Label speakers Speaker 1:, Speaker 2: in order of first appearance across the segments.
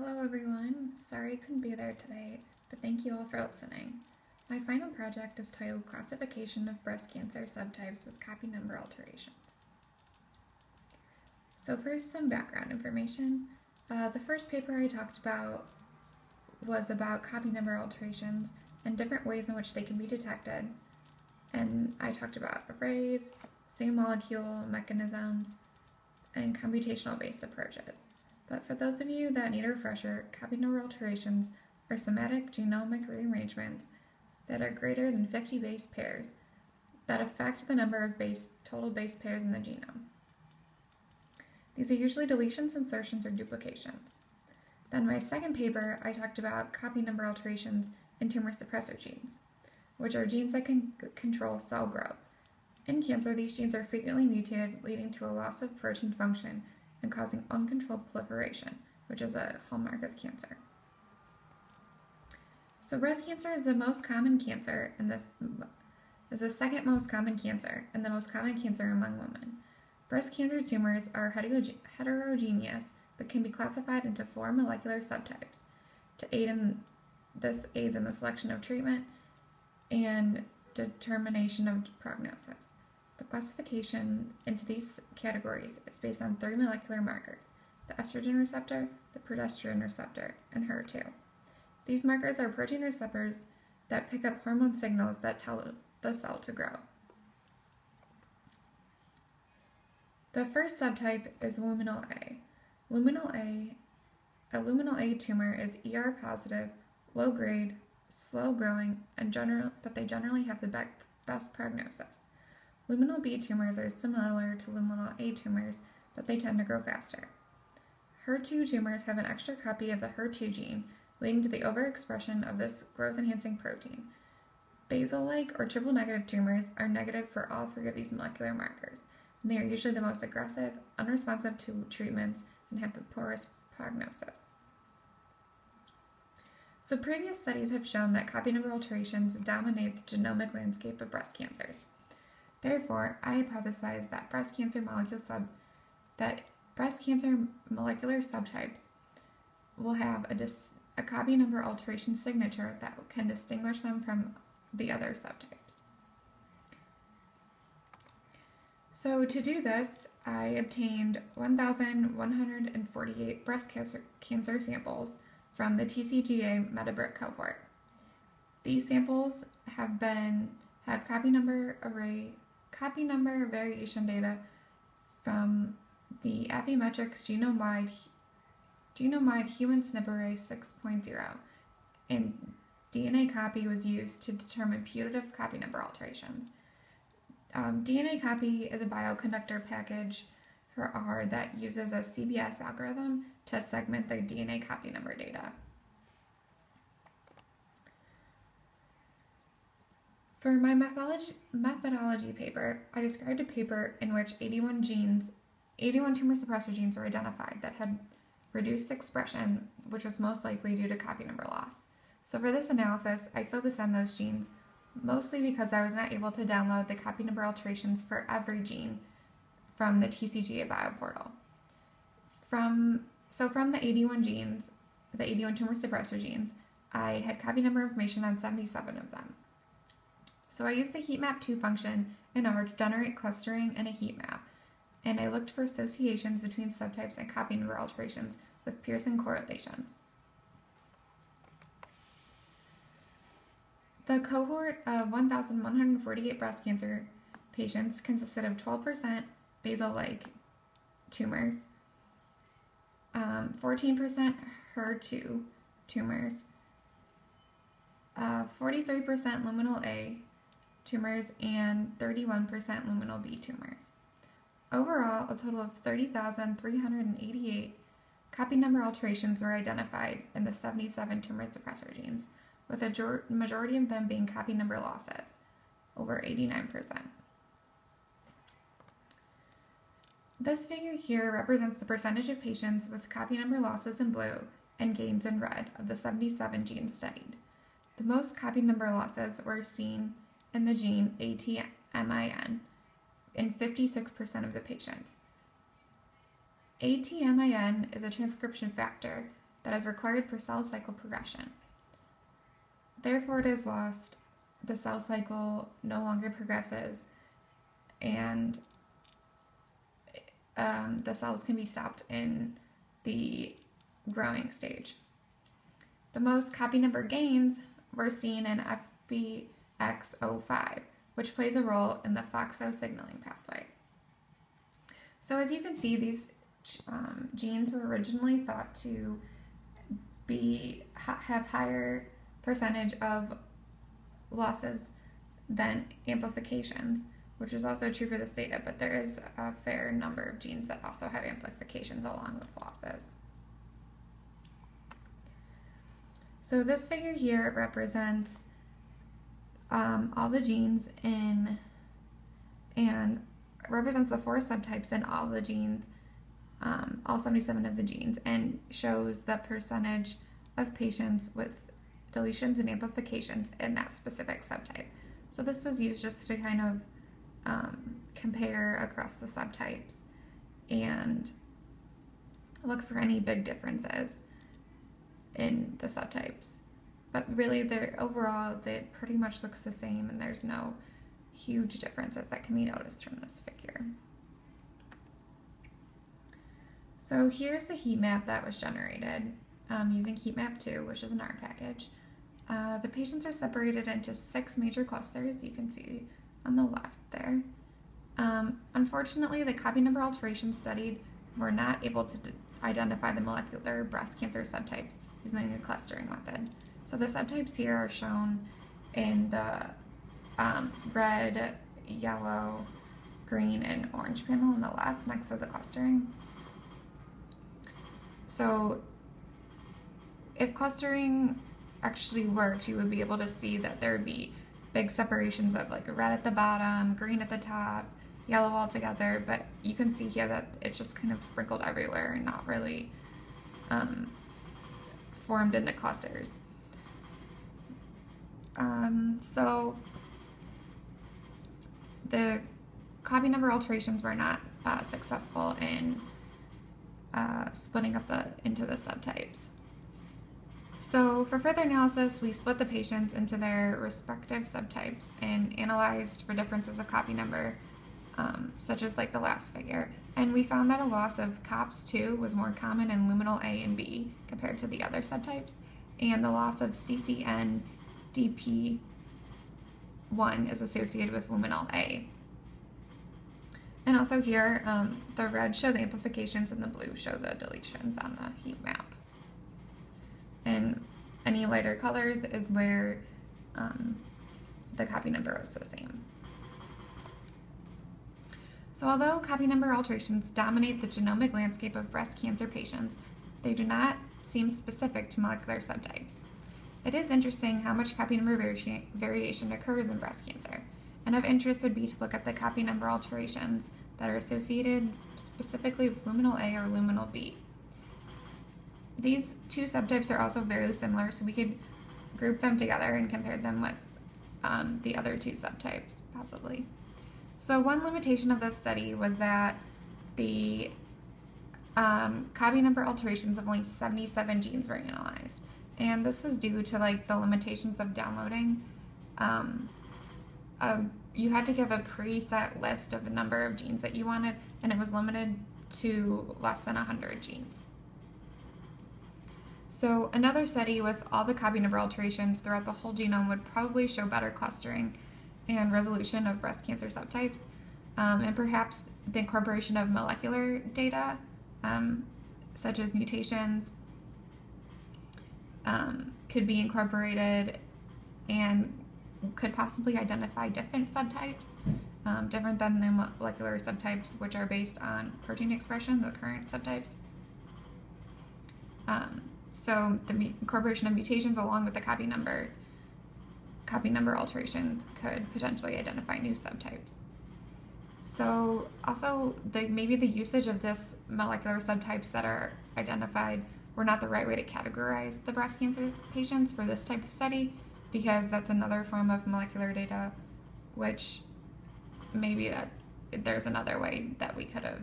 Speaker 1: Hello everyone, sorry I couldn't be there today, but thank you all for listening. My final project is titled Classification of Breast Cancer Subtypes with Copy Number Alterations. So first, some background information. The first paper I talked about was about copy number alterations and different ways in which they can be detected. And I talked about arrays, single molecule mechanisms, and computational-based approaches. But for those of you that need a refresher, copy number alterations are somatic genomic rearrangements that are greater than 50 base pairs that affect the number of total base pairs in the genome. These are usually deletions, insertions, or duplications. Then my second paper, I talked about copy number alterations in tumor suppressor genes, which are genes that can control cell growth. In cancer, these genes are frequently mutated, leading to a loss of protein function and causing uncontrolled proliferation, which is a hallmark of cancer. So breast cancer is the most common cancer, and is the second most common cancer, and the most common cancer among women. Breast cancer tumors are heterogeneous, but can be classified into 4 molecular subtypes. This aids in the selection of treatment and determination of prognosis. The classification into these categories is based on 3 molecular markers: the estrogen receptor, the progesterone receptor, and HER2. These markers are protein receptors that pick up hormone signals that tell the cell to grow. The first subtype is luminal A. A luminal A tumor is ER positive, low grade, slow growing, but they generally have the best prognosis. Luminal B tumors are similar to luminal A tumors, but they tend to grow faster. HER2 tumors have an extra copy of the HER2 gene, leading to the overexpression of this growth-enhancing protein. Basal-like or triple-negative tumors are negative for all 3 of these molecular markers, and they are usually the most aggressive, unresponsive to treatments, and have the poorest prognosis. So previous studies have shown that copy number alterations dominate the genomic landscape of breast cancers. Therefore, I hypothesized that breast cancer molecular subtypes will have a copy number alteration signature that can distinguish them from the other subtypes. So to do this, I obtained 1,148 breast cancer samples from the TCGA Metabrick cohort. These samples have copy number variation data from the Affymetrix genome-wide human SNP array 6.0, and DNA copy was used to determine putative copy number alterations. DNA copy is a bioconductor package for R that uses a CBS algorithm to segment the DNA copy number data. For my methodology paper, I described a paper in which 81 tumor suppressor genes were identified that had reduced expression, which was most likely due to copy number loss. So for this analysis, I focused on those genes, mostly because I was not able to download the copy number alterations for every gene from the TCGA bioportal. From the 81 tumor suppressor genes, I had copy number information on 77 of them. So I used the heatmap2 function in R to generate clustering and a heat map, and I looked for associations between subtypes and copy number alterations with Pearson correlations. The cohort of 1,148 breast cancer patients consisted of 12% basal-like tumors, 14% HER2 tumors, 43% luminal A tumors, and 31% luminal B tumors. Overall, a total of 30,388 copy number alterations were identified in the 77 tumor suppressor genes, with a majority of them being copy number losses, over 89%. This figure here represents the percentage of patients with copy number losses in blue and gains in red of the 77 genes studied. The most copy number losses were seen in the gene ATMIN in 56% of the patients. ATMIN is a transcription factor that is required for cell cycle progression. Therefore, it is lost, the cell cycle no longer progresses, and the cells can be stopped in the growing stage. The most copy number gains were seen in FBX05, which plays a role in the FOXO signaling pathway. So as you can see, these genes were originally thought to have higher percentage of losses than amplifications, which is also true for this data, but there is a fair number of genes that also have amplifications along with losses. So this figure here represents all the genes and represents the 4 subtypes in all the genes, all 77 of the genes, and shows the percentage of patients with deletions and amplifications in that specific subtype. So this was used just to kind of compare across the subtypes and look for any big differences in the subtypes. But really, overall, they pretty much looks the same, and there's no huge differences that can be noticed from this figure. So here's the heat map that was generated using heat map 2, which is an R package. The patients are separated into 6 major clusters, you can see on the left there. Unfortunately, the copy number alterations studied were not able to identify the molecular breast cancer subtypes using a clustering method. So the subtypes here are shown in the red, yellow, green, and orange panel on the left next to the clustering. So if clustering actually worked, you would be able to see that there would be big separations of like red at the bottom, green at the top, yellow all together, but you can see here that it's just kind of sprinkled everywhere and not really formed into clusters. So the copy number alterations were not successful in splitting up into the subtypes. So for further analysis, we split the patients into their respective subtypes and analyzed for differences of copy number, such as like the last figure. And we found that a loss of COPS2 was more common in luminal A and B compared to the other subtypes, and the loss of CCNDP1 is associated with luminal A. And also here, the red show the amplifications and the blue show the deletions on the heat map. And any lighter colors is where the copy number was the same. So although copy number alterations dominate the genomic landscape of breast cancer patients, they do not seem specific to molecular subtypes. It is interesting how much copy number variation occurs in breast cancer, and of interest would be to look at the copy number alterations that are associated specifically with luminal A or luminal B. These 2 subtypes are also very similar, so we could group them together and compare them with the other 2 subtypes, possibly. So one limitation of this study was that the copy number alterations of only 77 genes were analyzed. And this was due to like the limitations of downloading. You had to give a preset list of a number of genes that you wanted, and it was limited to less than 100 genes. So another study with all the copy number alterations throughout the whole genome would probably show better clustering and resolution of breast cancer subtypes, and perhaps the incorporation of molecular data, such as mutations, could be incorporated and could possibly identify different subtypes, different than the molecular subtypes, which are based on protein expression, the current subtypes. So the incorporation of mutations along with the copy number alterations could potentially identify new subtypes. So also maybe the usage of this molecular subtypes that are identified were not the right way to categorize the breast cancer patients for this type of study, because that's another form of molecular data, which maybe that there's another way that we could have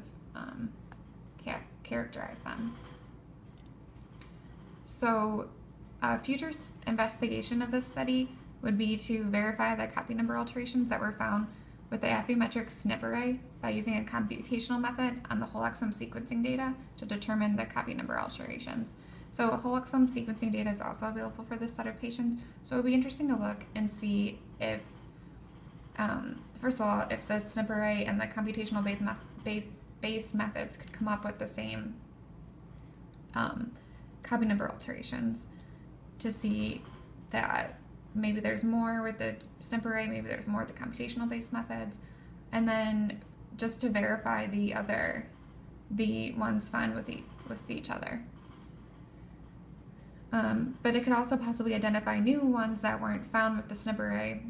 Speaker 1: characterized them. So a future investigation of this study would be to verify the copy number alterations that were found with the Affymetric SNP array by using a computational method on the whole exome sequencing data to determine the copy number alterations. So whole exome sequencing data is also available for this set of patients, so it would be interesting to look and see if, first of all, if the SNP array and the computational based methods could come up with the same copy number alterations, to see that maybe there's more with the SNP array, maybe there's more with the computational based methods, and then just to verify the ones found with each other. But it could also possibly identify new ones that weren't found with the SNP array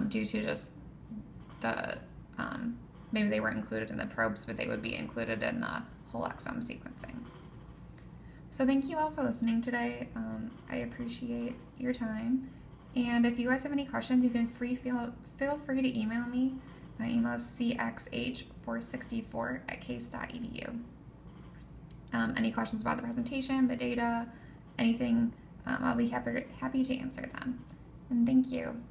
Speaker 1: due to just the, maybe they weren't included in the probes, but they would be included in the whole exome sequencing. So thank you all for listening today. I appreciate your time. And if you guys have any questions, you can feel free to email me. My email is cxh464@case.edu. Any questions about the presentation, the data, anything, I'll be happy to answer them. And thank you.